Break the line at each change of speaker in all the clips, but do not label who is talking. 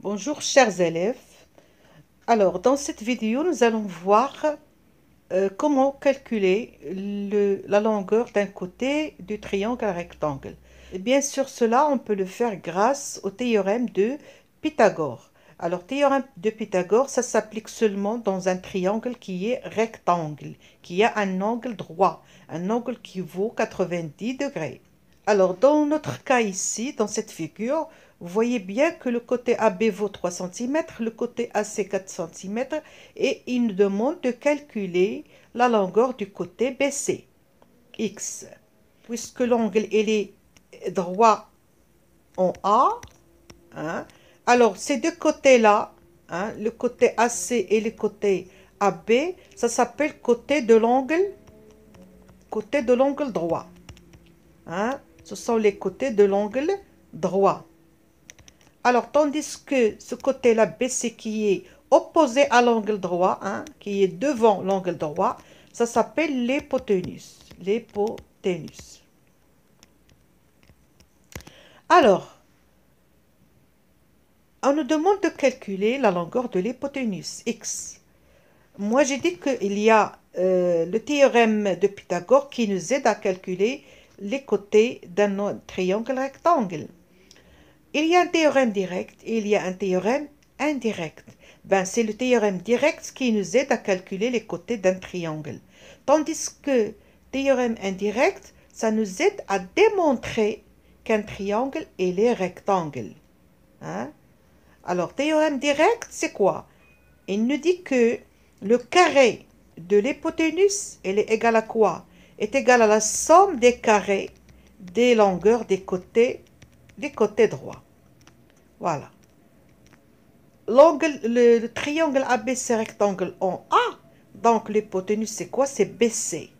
Bonjour chers élèves. Alors dans cette vidéo nous allons voir comment calculer la longueur d'un côté du triangle rectangle. Et bien sûr cela on peut le faire grâce au théorème de Pythagore. Alors théorème de Pythagore ça s'applique seulement dans un triangle qui est rectangle, qui a un angle droit, un angle qui vaut 90 degrés. Alors, dans notre cas ici, dans cette figure, vous voyez bien que le côté AB vaut 3 cm, le côté AC 4 cm, et il nous demande de calculer la longueur du côté BC, X. Puisque l'angle est droit en A, hein, alors ces deux côtés-là, hein, le côté AC et le côté AB, ça s'appelle côté de l'angle droit. Hein, ce sont les côtés de l'angle droit. Alors, tandis que ce côté-là, BC, qui est opposé à l'angle droit, hein, qui est devant l'angle droit, ça s'appelle l'hypoténuse. L'hypoténuse. Alors, on nous demande de calculer la longueur de l'hypoténuse, x. Moi, j'ai dit qu'il y a le théorème de Pythagore qui nous aide à calculer les côtés d'un triangle rectangle. Il y a un théorème direct et il y a un théorème indirect. Ben, c'est le théorème direct qui nous aide à calculer les côtés d'un triangle. Tandis que théorème indirect, ça nous aide à démontrer qu'un triangle est rectangle. Hein? Alors, théorème direct, c'est quoi? Il nous dit que le carré de l'hypoténuse, elle est égale à quoi? Est égale à la somme des carrés des longueurs des côtés droits. Voilà. Le triangle ABC rectangle en A, donc l'hypoténuse c'est quoi? C'est BC.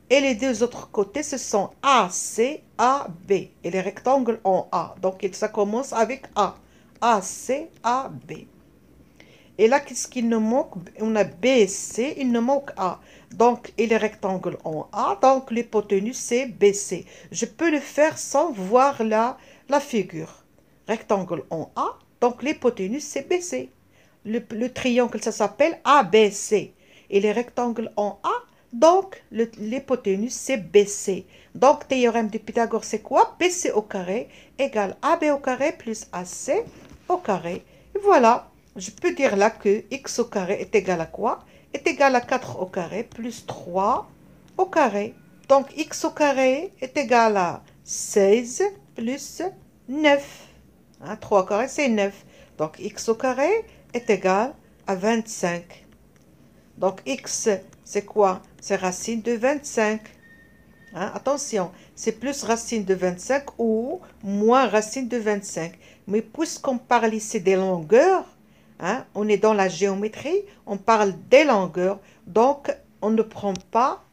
Et les deux autres côtés, ce sont AC, AB. Et les rectangles en A. Donc ça commence avec A. AC, AB. Et là, qu'est-ce qu'il nous manque? On a BC, il nous manque A. Donc, et les rectangles en A, donc l'hypoténuse c'est BC. Je peux le faire sans voir la figure. Rectangle en A, donc l'hypoténuse c'est BC. Le triangle, ça s'appelle ABC. Et les rectangles en A, donc l'hypoténuse c'est BC. Donc, théorème de Pythagore, c'est quoi? BC au carré égale AB au carré plus AC au carré. Et voilà. Je peux dire là que x au carré est égal à quoi? Est égal à 4 au carré plus 3 au carré. Donc x au carré est égal à 16 plus 9. Hein, 3 au carré, c'est 9. Donc x au carré est égal à 25. Donc x, c'est quoi? C'est racine de 25. Hein, attention, c'est plus racine de 25 ou moins racine de 25. Mais puisqu'on parle ici des longueurs, hein, on est dans la géométrie, on parle des longueurs, donc on ne prend pas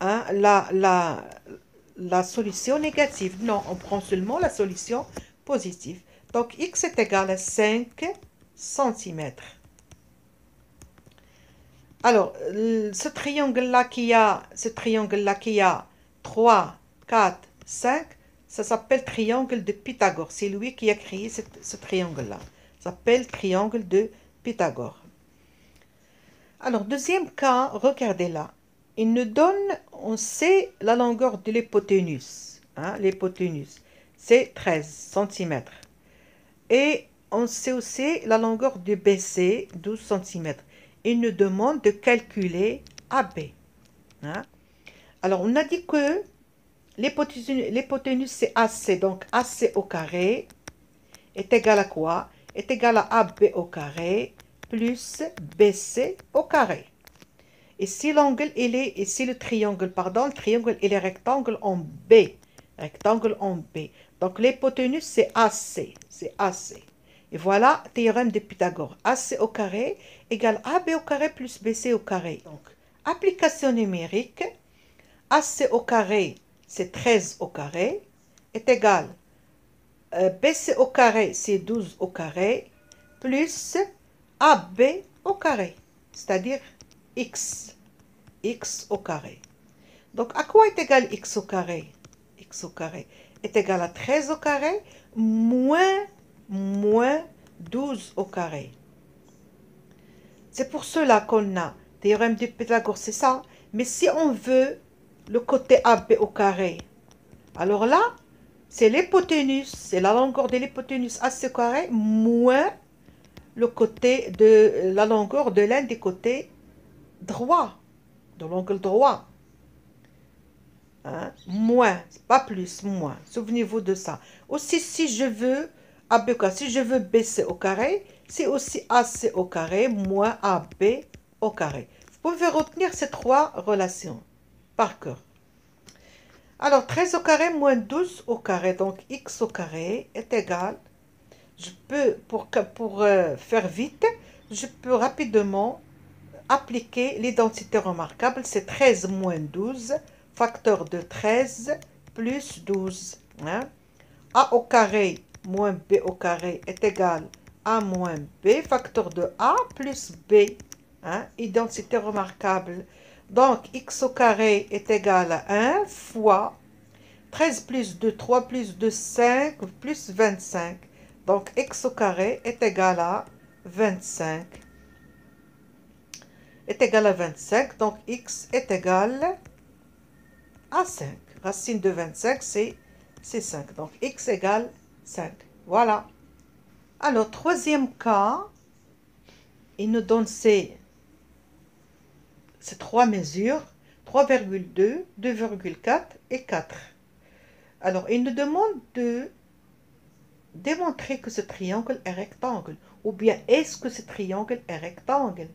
hein, la solution négative. Non, on prend seulement la solution positive. Donc x est égal à 5 cm. Alors, ce triangle-là qui a 3, 4, 5, ça s'appelle triangle de Pythagore. C'est lui qui a créé ce triangle-là. Ça s'appelle triangle de Pythagore. Alors, deuxième cas, regardez là. Il nous donne, on sait la longueur de l'hypoténuse. Hein, l'hypoténuse, c'est 13 cm. Et on sait aussi la longueur du BC, 12 cm. Il nous demande de calculer AB. Hein? Alors, on a dit que l'hypoténuse, c'est AC. Donc, AC au carré est égal à quoi? Est égal à AB au carré plus BC au carré. Et si le triangle, le triangle et les rectangles en B. Rectangle en B. Donc, l'hypoténuse, c'est AC. C'est AC. Et voilà, théorème de Pythagore. AC au carré égale AB au carré plus BC au carré. Donc, application numérique. AC au carré, c'est 13 au carré, est égal BC au carré, c'est 12 au carré, plus AB au carré, c'est-à-dire x. X au carré. Donc, à quoi est égal x au carré? X au carré est égal à 13 au carré moins 12 au carré. C'est pour cela qu'on a théorème de Pythagore, c'est ça. Mais si on veut le côté AB au carré, alors là, c'est l'hypoténuse, c'est la longueur de l'hypoténuse AC au carré moins le côté de la longueur de l'un des côtés droit, de l'angle droit. Hein? Moins, pas plus, moins. Souvenez-vous de ça. Aussi, si je veux AB au carré, si je veux BC au carré, c'est aussi AC au carré moins AB au carré. Vous pouvez retenir ces trois relations par cœur. Alors, 13 au carré moins 12 au carré, donc x au carré est égal. Je peux, pour faire vite, je peux rapidement appliquer l'identité remarquable. C'est 13 moins 12, facteur de 13 plus 12. Hein? A au carré moins B au carré est égal à moins B, facteur de A plus B. Hein? Identité remarquable. Donc, x au carré est égal à 1 fois 13 plus 2, 3 plus 2, 5 plus 25. Donc, x au carré est égal à 25. Est égal à 25. Donc, x est égal à 5. Racine de 25, c'est 5. Donc, x égale 5. Voilà. Alors, troisième cas, il nous donne ces trois mesures, 3,2, 2,4 et 4. Alors, il nous demande de démontrer que ce triangle est rectangle. Ou bien, est-ce que ce triangle est rectangle?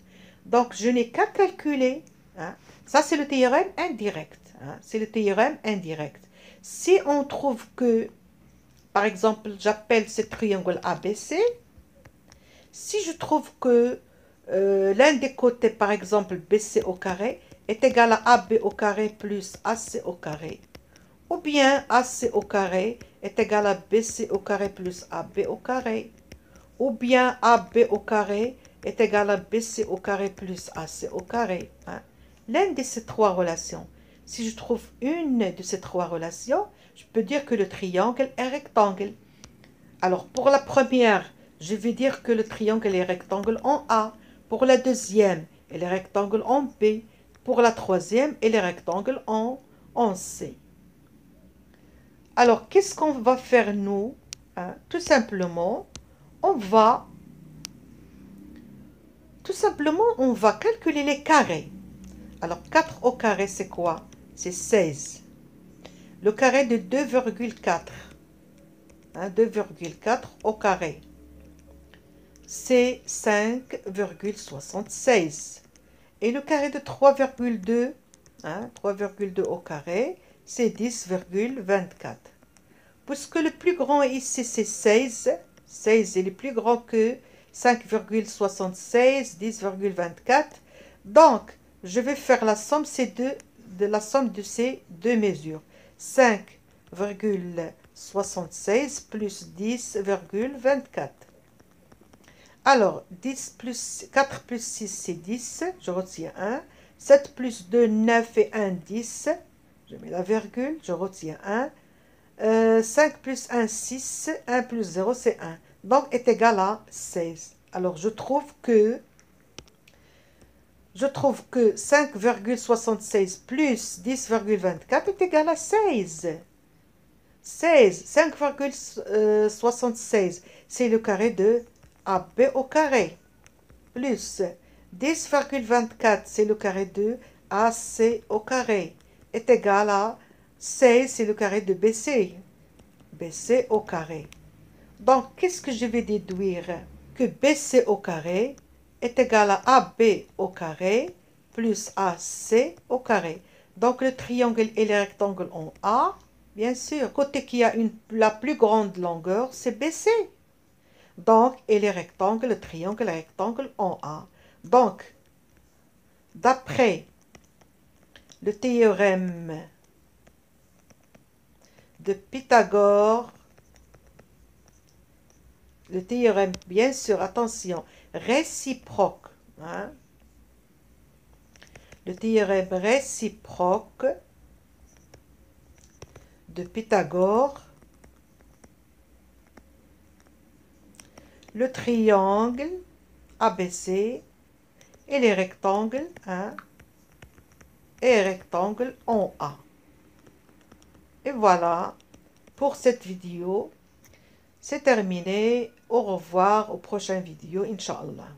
Donc, je n'ai qu'à calculer. Hein. Ça, c'est le théorème indirect. Hein. C'est le théorème indirect. Si on trouve que, par exemple, j'appelle ce triangle ABC, si je trouve que l'un des côtés, par exemple, BC au carré, est égal à AB au carré plus AC au carré, ou bien AC au carré est égal à BC au carré plus AB au carré, ou bien AB au carré est égal à BC au carré plus AC au carré. Hein. L'une de ces trois relations, si je trouve une de ces trois relations, je peux dire que le triangle est rectangle. Alors, pour la première, je vais dire que le triangle est rectangle en A. Pour la deuxième, il est rectangle en B. Pour la troisième, il est rectangle en C. Alors, qu'est-ce qu'on va faire, nous? Hein? Tout simplement, on va calculer les carrés. Alors, 4 au carré, c'est quoi? C'est 16. Le carré de 2,4. Hein, 2,4 au carré. C'est 5,76. Et le carré de 3,2, hein, 3,2 au carré, c'est 10,24. Puisque le plus grand ici, c'est 16. 16 est le plus grand que 5,76, 10,24. Donc, je vais faire la somme, la somme de ces deux mesures. 5,76 plus 10,24. Alors, 4 plus 6, c'est 10. Je retiens 1. 7 plus 2, 9 et 1, 10. Je mets la virgule, je retiens 1. 5 plus 1, 6. 1 plus 0, c'est 1. Donc, est égal à 16. Alors, je trouve que 5,76 plus 10,24 est égal à 16. 5,76, c'est le carré de AB au carré. Plus 10,24, c'est le carré de AC au carré. Est égal à 16, c'est le carré de BC. BC au carré. Donc, qu'est-ce que je vais déduire? Que BC au carré est égal à AB au carré plus AC au carré. Donc, le triangle et le rectangle en A, bien sûr. Côté qui a la plus grande longueur, c'est BC. Donc, et les rectangles, le triangle et le rectangle en A. Donc, d'après le théorème de Pythagore, le théorème, bien sûr, attention, réciproque, hein, le théorème réciproque de Pythagore, le triangle ABC et les rectangles 1 et rectangle en A. Et voilà, pour cette vidéo, c'est terminé. Au revoir aux prochaines vidéos, Inch'Allah.